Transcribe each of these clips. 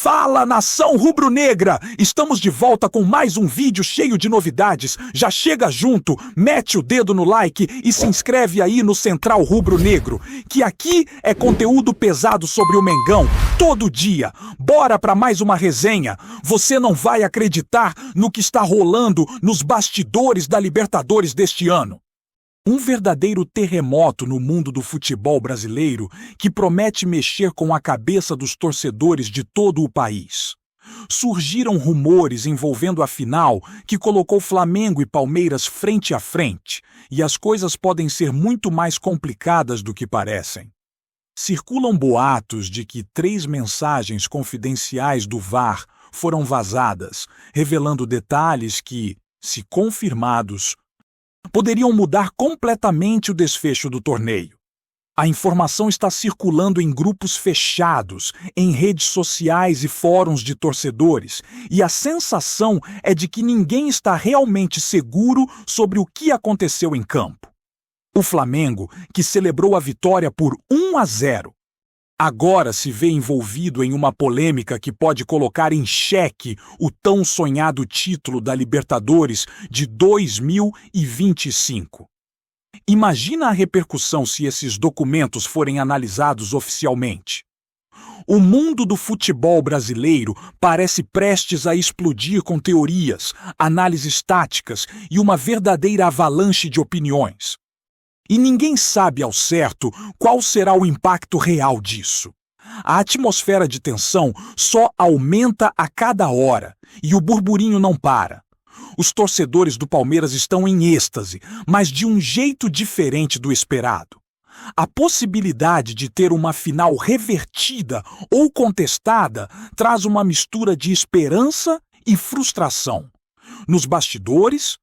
Fala, nação rubro-negra! Estamos de volta com mais um vídeo cheio de novidades. Já chega junto, mete o dedo no like e se inscreve aí no Central Rubro-Negro, que aqui é conteúdo pesado sobre o Mengão, todo dia. Bora para mais uma resenha. Você não vai acreditar no que está rolando nos bastidores da Libertadores deste ano. Um verdadeiro terremoto no mundo do futebol brasileiro que promete mexer com a cabeça dos torcedores de todo o país. Surgiram rumores envolvendo a final que colocou Flamengo e Palmeiras frente a frente, e as coisas podem ser muito mais complicadas do que parecem. Circulam boatos de que 3 mensagens confidenciais do VAR foram vazadas, revelando detalhes que, se confirmados, poderiam mudar completamente o desfecho do torneio. A informação está circulando em grupos fechados, em redes sociais e fóruns de torcedores, e a sensação é de que ninguém está realmente seguro sobre o que aconteceu em campo. O Flamengo, que celebrou a vitória por 1-0, agora se vê envolvido em uma polêmica que pode colocar em xeque o tão sonhado título da Libertadores de 2025. Imagina a repercussão se esses documentos forem analisados oficialmente. O mundo do futebol brasileiro parece prestes a explodir com teorias, análises táticas e uma verdadeira avalanche de opiniões. E ninguém sabe ao certo qual será o impacto real disso. A atmosfera de tensão só aumenta a cada hora e o burburinho não para. Os torcedores do Palmeiras estão em êxtase, mas de um jeito diferente do esperado. A possibilidade de ter uma final revertida ou contestada traz uma mistura de esperança e frustração. Nos bastidores,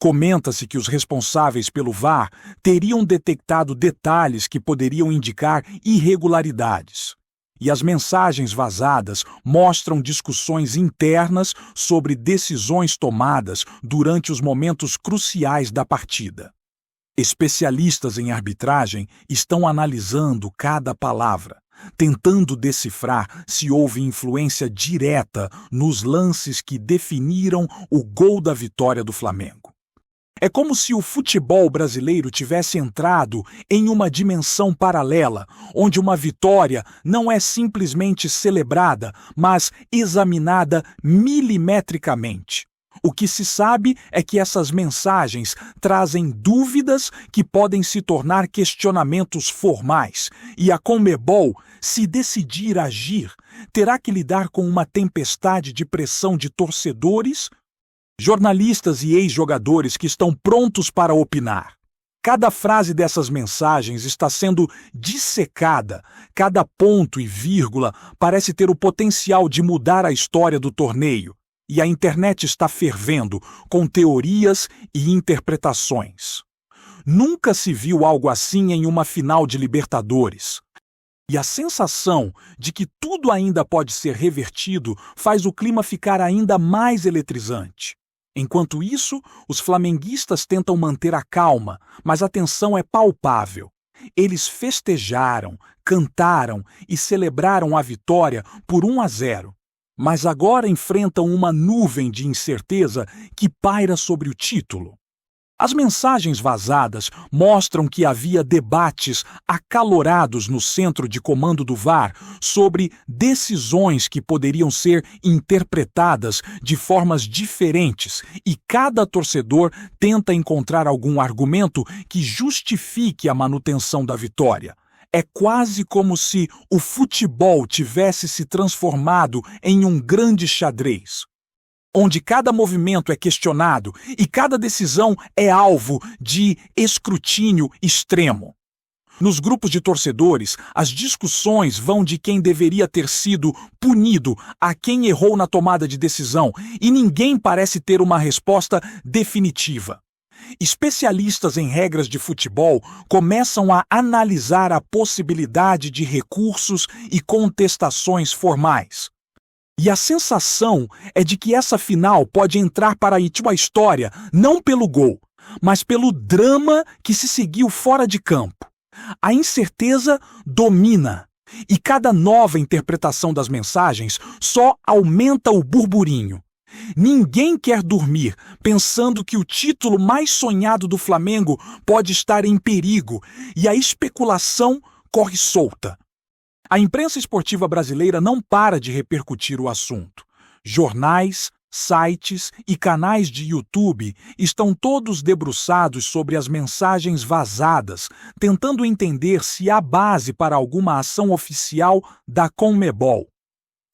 comenta-se que os responsáveis pelo VAR teriam detectado detalhes que poderiam indicar irregularidades. E as mensagens vazadas mostram discussões internas sobre decisões tomadas durante os momentos cruciais da partida. Especialistas em arbitragem estão analisando cada palavra, tentando decifrar se houve influência direta nos lances que definiram o gol da vitória do Flamengo. É como se o futebol brasileiro tivesse entrado em uma dimensão paralela, onde uma vitória não é simplesmente celebrada, mas examinada milimetricamente. O que se sabe é que essas mensagens trazem dúvidas que podem se tornar questionamentos formais, e a Conmebol, se decidir agir, terá que lidar com uma tempestade de pressão de torcedores, jornalistas e ex-jogadores que estão prontos para opinar. Cada frase dessas mensagens está sendo dissecada, cada ponto e vírgula parece ter o potencial de mudar a história do torneio, e a internet está fervendo com teorias e interpretações. Nunca se viu algo assim em uma final de Libertadores. E a sensação de que tudo ainda pode ser revertido faz o clima ficar ainda mais eletrizante. Enquanto isso, os flamenguistas tentam manter a calma, mas a tensão é palpável. Eles festejaram, cantaram e celebraram a vitória por 1-0, mas agora enfrentam uma nuvem de incerteza que paira sobre o título. As mensagens vazadas mostram que havia debates acalorados no centro de comando do VAR sobre decisões que poderiam ser interpretadas de formas diferentes, e cada torcedor tenta encontrar algum argumento que justifique a manutenção da vitória. É quase como se o futebol tivesse se transformado em um grande xadrez, onde cada movimento é questionado e cada decisão é alvo de escrutínio extremo. Nos grupos de torcedores, as discussões vão de quem deveria ter sido punido a quem errou na tomada de decisão, e ninguém parece ter uma resposta definitiva. Especialistas em regras de futebol começam a analisar a possibilidade de recursos e contestações formais. E a sensação é de que essa final pode entrar para a história não pelo gol, mas pelo drama que se seguiu fora de campo. A incerteza domina E cada nova interpretação das mensagens só aumenta o burburinho. Ninguém quer dormir pensando que o título mais sonhado do Flamengo pode estar em perigo e a especulação corre solta. A imprensa esportiva brasileira não para de repercutir o assunto. Jornais, sites e canais de YouTube estão todos debruçados sobre as mensagens vazadas, tentando entender se há base para alguma ação oficial da Conmebol.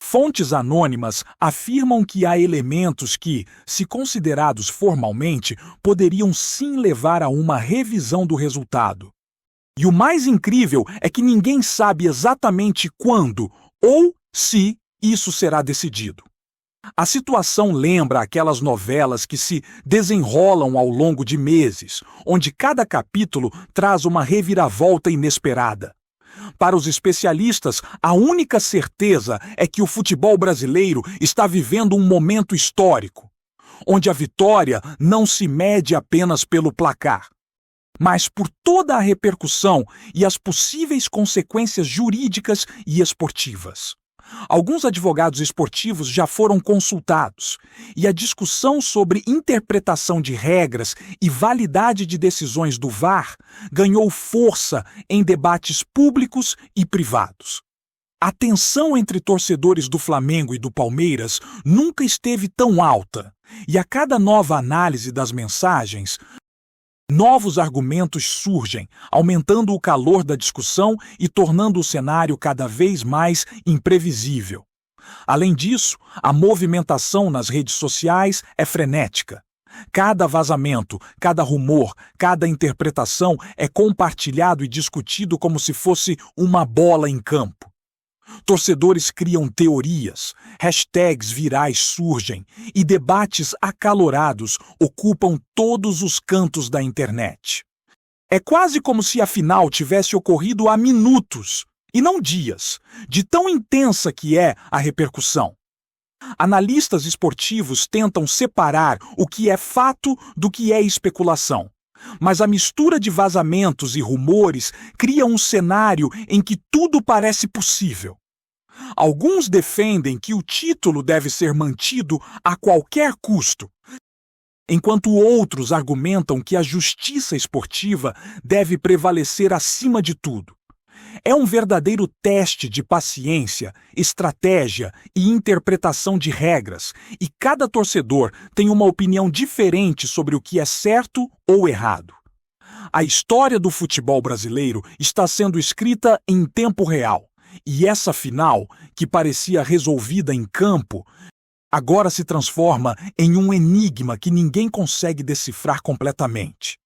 Fontes anônimas afirmam que há elementos que, se considerados formalmente, poderiam sim levar a uma revisão do resultado. E o mais incrível é que ninguém sabe exatamente quando ou se isso será decidido. A situação lembra aquelas novelas que se desenrolam ao longo de meses, onde cada capítulo traz uma reviravolta inesperada. Para os especialistas, a única certeza é que o futebol brasileiro está vivendo um momento histórico, onde a vitória não se mede apenas pelo placar, mas por toda a repercussão e as possíveis consequências jurídicas e esportivas. Alguns advogados esportivos já foram consultados, e a discussão sobre interpretação de regras e validade de decisões do VAR ganhou força em debates públicos e privados. A tensão entre torcedores do Flamengo e do Palmeiras nunca esteve tão alta, e a cada nova análise das mensagens, novos argumentos surgem, aumentando o calor da discussão e tornando o cenário cada vez mais imprevisível. Além disso, a movimentação nas redes sociais é frenética. Cada vazamento, cada rumor, cada interpretação é compartilhado e discutido como se fosse uma bola em campo. Torcedores criam teorias, hashtags virais surgem e debates acalorados ocupam todos os cantos da internet. É quase como se a final tivesse ocorrido há minutos, e não dias, de tão intensa que é a repercussão. Analistas esportivos tentam separar o que é fato do que é especulação. Mas a mistura de vazamentos e rumores cria um cenário em que tudo parece possível. Alguns defendem que o título deve ser mantido a qualquer custo, enquanto outros argumentam que a justiça esportiva deve prevalecer acima de tudo. É um verdadeiro teste de paciência, estratégia e interpretação de regras, e cada torcedor tem uma opinião diferente sobre o que é certo ou errado. A história do futebol brasileiro está sendo escrita em tempo real, e essa final, que parecia resolvida em campo, agora se transforma em um enigma que ninguém consegue decifrar completamente.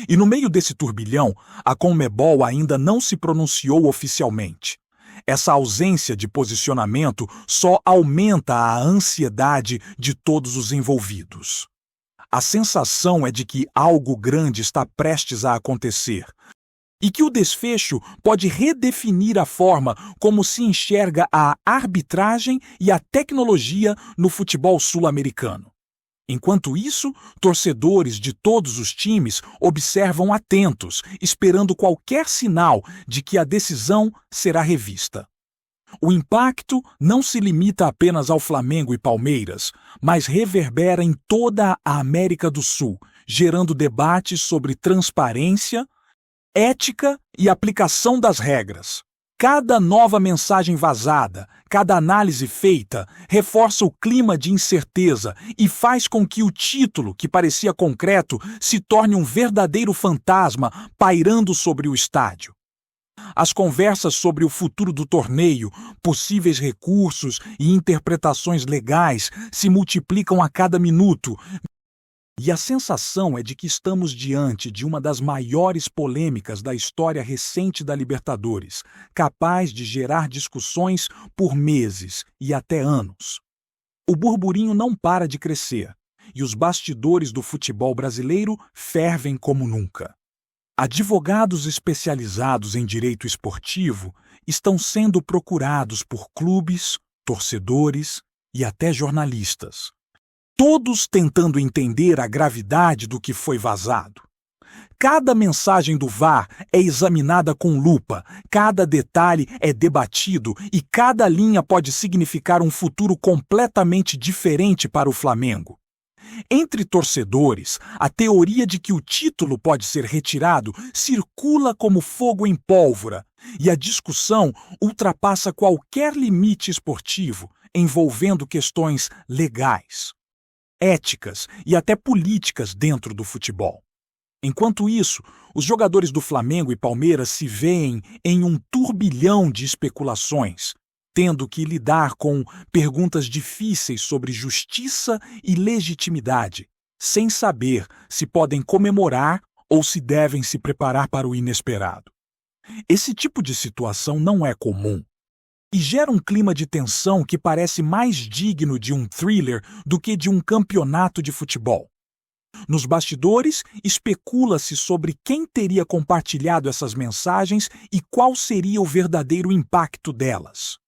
E no meio desse turbilhão, a Conmebol ainda não se pronunciou oficialmente. Essa ausência de posicionamento só aumenta a ansiedade de todos os envolvidos. A sensação é de que algo grande está prestes a acontecer e que o desfecho pode redefinir a forma como se enxerga a arbitragem e a tecnologia no futebol sul-americano. Enquanto isso, torcedores de todos os times observam atentos, esperando qualquer sinal de que a decisão será revista. O impacto não se limita apenas ao Flamengo e Palmeiras, mas reverbera em toda a América do Sul, gerando debates sobre transparência, ética e aplicação das regras. Cada nova mensagem vazada, cada análise feita, reforça o clima de incerteza e faz com que o título, que parecia concreto, se torne um verdadeiro fantasma pairando sobre o estádio. As conversas sobre o futuro do torneio, possíveis recursos e interpretações legais se multiplicam a cada minuto. E a sensação é de que estamos diante de uma das maiores polêmicas da história recente da Libertadores, capaz de gerar discussões por meses e até anos. O burburinho não para de crescer, e os bastidores do futebol brasileiro fervem como nunca. Advogados especializados em direito esportivo estão sendo procurados por clubes, torcedores e até jornalistas. Todos tentando entender a gravidade do que foi vazado. cada mensagem do VAR é examinada com lupa, cada detalhe é debatido e cada linha pode significar um futuro completamente diferente para o Flamengo. Entre torcedores, a teoria de que o título pode ser retirado circula como fogo em pólvora, e a discussão ultrapassa qualquer limite esportivo, envolvendo questões legais, éticas e até políticas dentro do futebol. Enquanto isso, os jogadores do Flamengo e Palmeiras se veem em um turbilhão de especulações, tendo que lidar com perguntas difíceis sobre justiça e legitimidade, sem saber se podem comemorar ou se devem se preparar para o inesperado. Esse tipo de situação não é comum e gera um clima de tensão que parece mais digno de um thriller do que de um campeonato de futebol. Nos bastidores, especula-se sobre quem teria compartilhado essas mensagens e qual seria o verdadeiro impacto delas.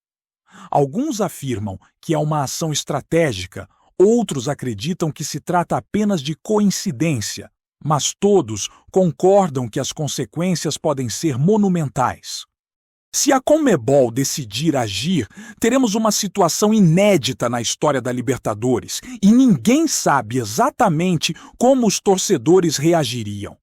Alguns afirmam que é uma ação estratégica, outros acreditam que se trata apenas de coincidência, mas todos concordam que as consequências podem ser monumentais. Se a Conmebol decidir agir, teremos uma situação inédita na história da Libertadores e ninguém sabe exatamente como os torcedores reagiriam.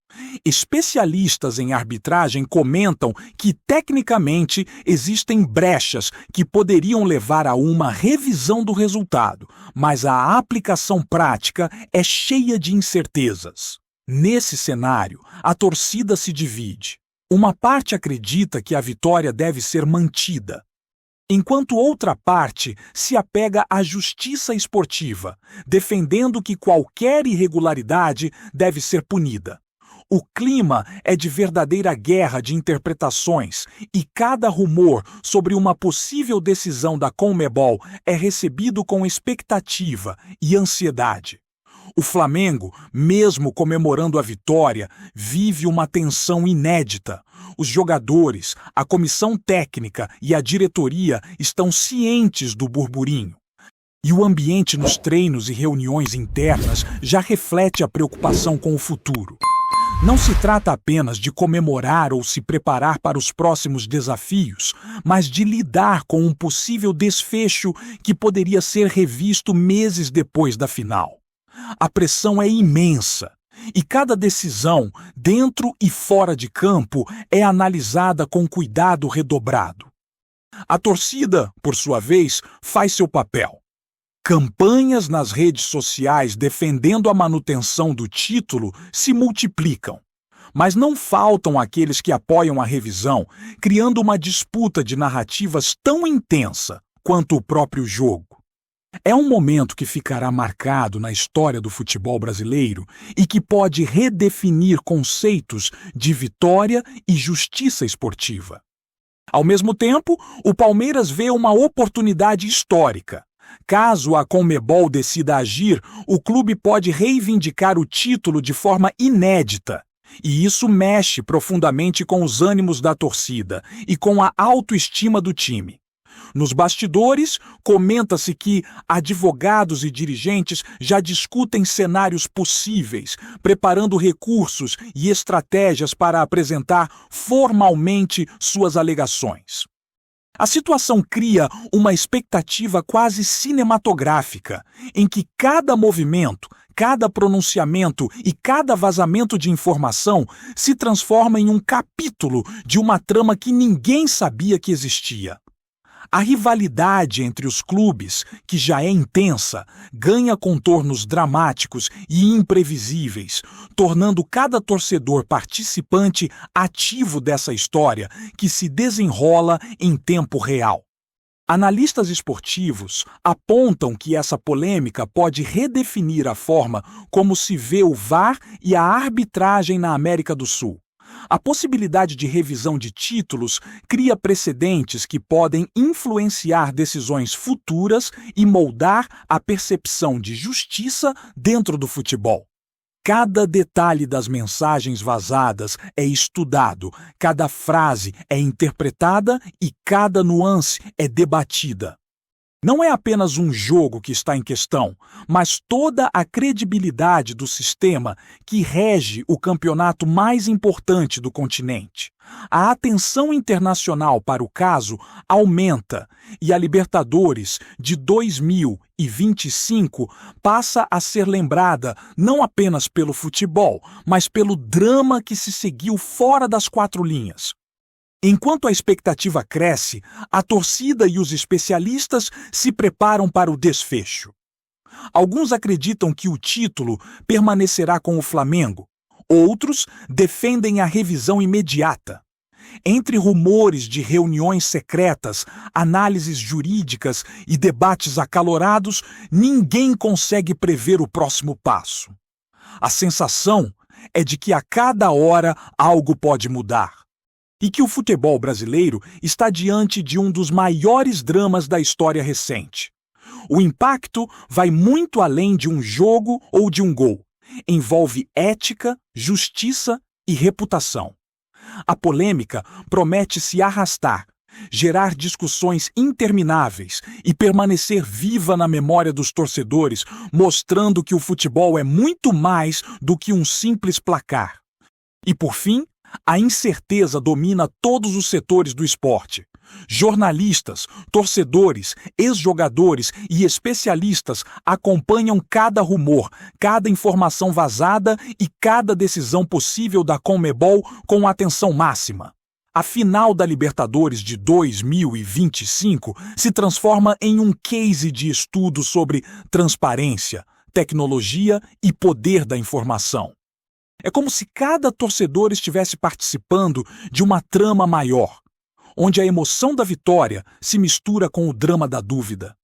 Especialistas em arbitragem comentam que, tecnicamente, existem brechas que poderiam levar a uma revisão do resultado, mas a aplicação prática é cheia de incertezas. Nesse cenário, a torcida se divide. Uma parte acredita que a vitória deve ser mantida, enquanto outra parte se apega à justiça esportiva, defendendo que qualquer irregularidade deve ser punida. O clima é de verdadeira guerra de interpretações e cada rumor sobre uma possível decisão da Conmebol é recebido com expectativa e ansiedade. O Flamengo, mesmo comemorando a vitória, vive uma tensão inédita. Os jogadores, a comissão técnica e a diretoria estão cientes do burburinho. E o ambiente nos treinos e reuniões internas já reflete a preocupação com o futuro. Não se trata apenas de comemorar ou se preparar para os próximos desafios, mas de lidar com um possível desfecho que poderia ser revisto meses depois da final. A pressão é imensa e cada decisão, dentro e fora de campo, é analisada com cuidado redobrado. A torcida, por sua vez, faz seu papel. Campanhas nas redes sociais defendendo a manutenção do título se multiplicam, mas não faltam aqueles que apoiam a revisão, criando uma disputa de narrativas tão intensa quanto o próprio jogo. É um momento que ficará marcado na história do futebol brasileiro e que pode redefinir conceitos de vitória e justiça esportiva. Ao mesmo tempo, o Palmeiras vê uma oportunidade histórica. Caso a Conmebol decida agir, o clube pode reivindicar o título de forma inédita. E isso mexe profundamente com os ânimos da torcida e com a autoestima do time. Nos bastidores, comenta-se que advogados e dirigentes já discutem cenários possíveis, preparando recursos e estratégias para apresentar formalmente suas alegações. A situação cria uma expectativa quase cinematográfica, em que cada movimento, cada pronunciamento e cada vazamento de informação se transforma em um capítulo de uma trama que ninguém sabia que existia. A rivalidade entre os clubes, que já é intensa, ganha contornos dramáticos e imprevisíveis, tornando cada torcedor participante ativo dessa história que se desenrola em tempo real. Analistas esportivos apontam que essa polêmica pode redefinir a forma como se vê o VAR e a arbitragem na América do Sul. A possibilidade de revisão de títulos cria precedentes que podem influenciar decisões futuras e moldar a percepção de justiça dentro do futebol. Cada detalhe das mensagens vazadas é estudado, cada frase é interpretada e cada nuance é debatida. Não é apenas um jogo que está em questão, mas toda a credibilidade do sistema que rege o campeonato mais importante do continente. A atenção internacional para o caso aumenta e a Libertadores de 2025 passa a ser lembrada não apenas pelo futebol, mas pelo drama que se seguiu fora das quatro linhas. Enquanto a expectativa cresce, a torcida e os especialistas se preparam para o desfecho. Alguns acreditam que o título permanecerá com o Flamengo, outros defendem a revisão imediata. Entre rumores de reuniões secretas, análises jurídicas e debates acalorados, ninguém consegue prever o próximo passo. A sensação é de que a cada hora algo pode mudar. E que o futebol brasileiro está diante de um dos maiores dramas da história recente. O impacto vai muito além de um jogo ou de um gol. Envolve ética, justiça e reputação. A polêmica promete se arrastar, gerar discussões intermináveis e permanecer viva na memória dos torcedores, mostrando que o futebol é muito mais do que um simples placar. E por fim, a incerteza domina todos os setores do esporte. Jornalistas, torcedores, ex-jogadores e especialistas acompanham cada rumor, cada informação vazada e cada decisão possível da Conmebol com atenção máxima. A final da Libertadores de 2025 se transforma em um case de estudo sobre transparência, tecnologia e poder da informação. É como se cada torcedor estivesse participando de uma trama maior, onde a emoção da vitória se mistura com o drama da dúvida.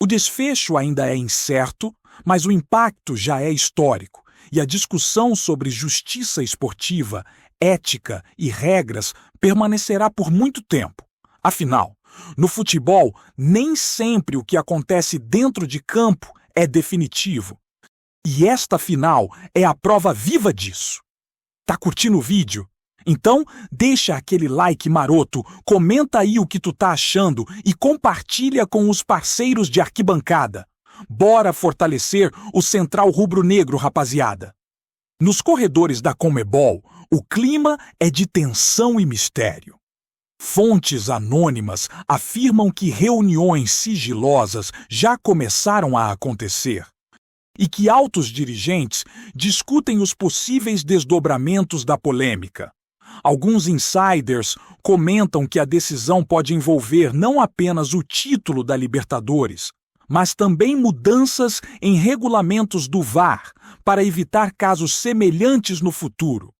O desfecho ainda é incerto, mas o impacto já é histórico, e a discussão sobre justiça esportiva, ética e regras permanecerá por muito tempo. Afinal, no futebol, nem sempre o que acontece dentro de campo é definitivo. E esta final é a prova viva disso. Tá curtindo o vídeo? Então, deixa aquele like maroto, comenta aí o que tu tá achando e compartilha com os parceiros de arquibancada. Bora fortalecer o Central Rubro-Negro, rapaziada. Nos corredores da Conmebol, o clima é de tensão e mistério. Fontes anônimas afirmam que reuniões sigilosas já começaram a acontecer e que altos dirigentes discutem os possíveis desdobramentos da polêmica. Alguns insiders comentam que a decisão pode envolver não apenas o título da Libertadores, mas também mudanças em regulamentos do VAR para evitar casos semelhantes no futuro.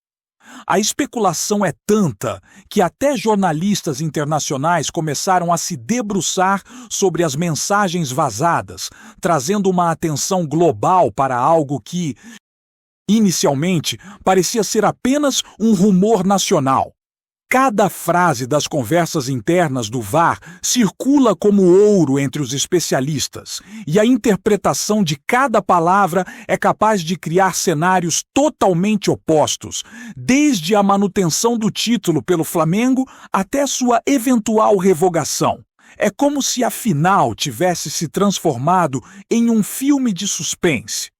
A especulação é tanta que até jornalistas internacionais começaram a se debruçar sobre as mensagens vazadas, trazendo uma atenção global para algo que, inicialmente, parecia ser apenas um rumor nacional. Cada frase das conversas internas do VAR circula como ouro entre os especialistas, e a interpretação de cada palavra é capaz de criar cenários totalmente opostos, desde a manutenção do título pelo Flamengo até sua eventual revogação. É como se a final tivesse se transformado em um filme de suspense,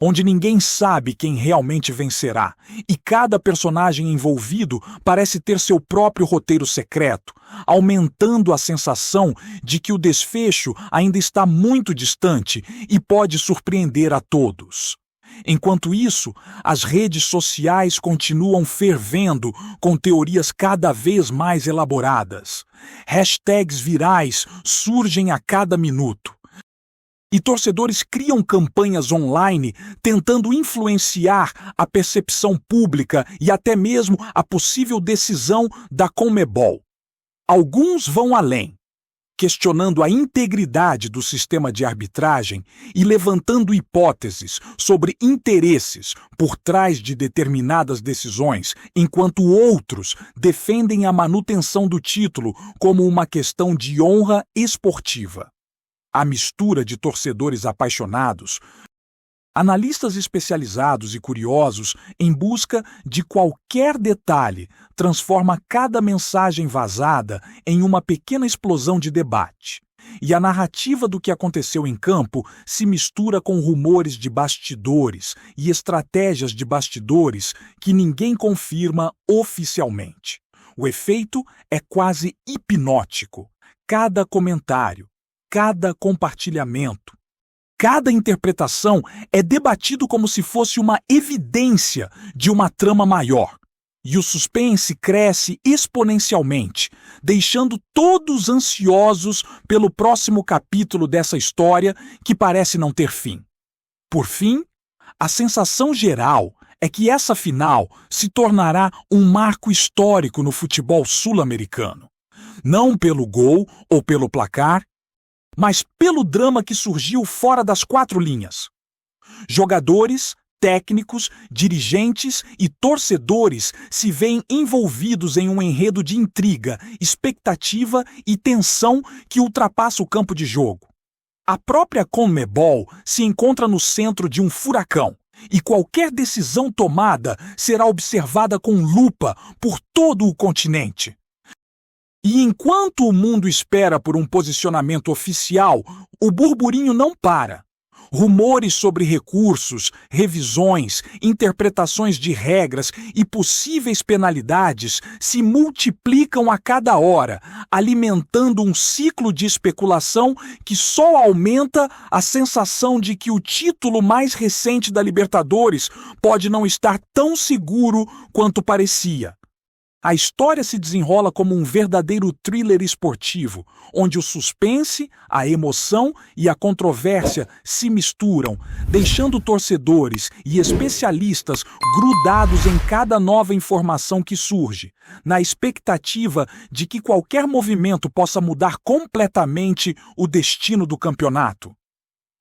onde ninguém sabe quem realmente vencerá, e cada personagem envolvido parece ter seu próprio roteiro secreto, aumentando a sensação de que o desfecho ainda está muito distante e pode surpreender a todos. Enquanto isso, as redes sociais continuam fervendo com teorias cada vez mais elaboradas. Hashtags virais surgem a cada minuto. E torcedores criam campanhas online tentando influenciar a percepção pública e até mesmo a possível decisão da Conmebol. Alguns vão além, questionando a integridade do sistema de arbitragem e levantando hipóteses sobre interesses por trás de determinadas decisões, enquanto outros defendem a manutenção do título como uma questão de honra esportiva. A mistura de torcedores apaixonados, analistas especializados e curiosos em busca de qualquer detalhe transforma cada mensagem vazada em uma pequena explosão de debate. E a narrativa do que aconteceu em campo se mistura com rumores de bastidores e estratégias de bastidores que ninguém confirma oficialmente. O efeito é quase hipnótico. Cada comentário, cada compartilhamento, cada interpretação é debatido como se fosse uma evidência de uma trama maior. E o suspense cresce exponencialmente, deixando todos ansiosos pelo próximo capítulo dessa história que parece não ter fim. Por fim, a sensação geral é que essa final se tornará um marco histórico no futebol sul-americano. Não pelo gol ou pelo placar, mas pelo drama que surgiu fora das quatro linhas. Jogadores, técnicos, dirigentes e torcedores se veem envolvidos em um enredo de intriga, expectativa e tensão que ultrapassa o campo de jogo. A própria CONMEBOL se encontra no centro de um furacão, e qualquer decisão tomada será observada com lupa por todo o continente. E enquanto o mundo espera por um posicionamento oficial, o burburinho não para. Rumores sobre recursos, revisões, interpretações de regras e possíveis penalidades se multiplicam a cada hora, alimentando um ciclo de especulação que só aumenta a sensação de que o título mais recente da Libertadores pode não estar tão seguro quanto parecia. A história se desenrola como um verdadeiro thriller esportivo, onde o suspense, a emoção e a controvérsia se misturam, deixando torcedores e especialistas grudados em cada nova informação que surge, na expectativa de que qualquer movimento possa mudar completamente o destino do campeonato.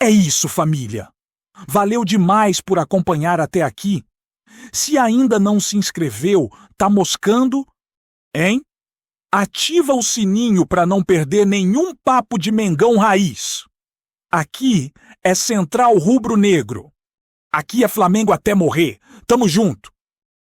É isso, família! Valeu demais por acompanhar até aqui. Se ainda não se inscreveu, tá moscando? Hein? Ativa o sininho para não perder nenhum papo de Mengão raiz. Aqui é Central Rubro Negro. Aqui é Flamengo até morrer. Tamo junto.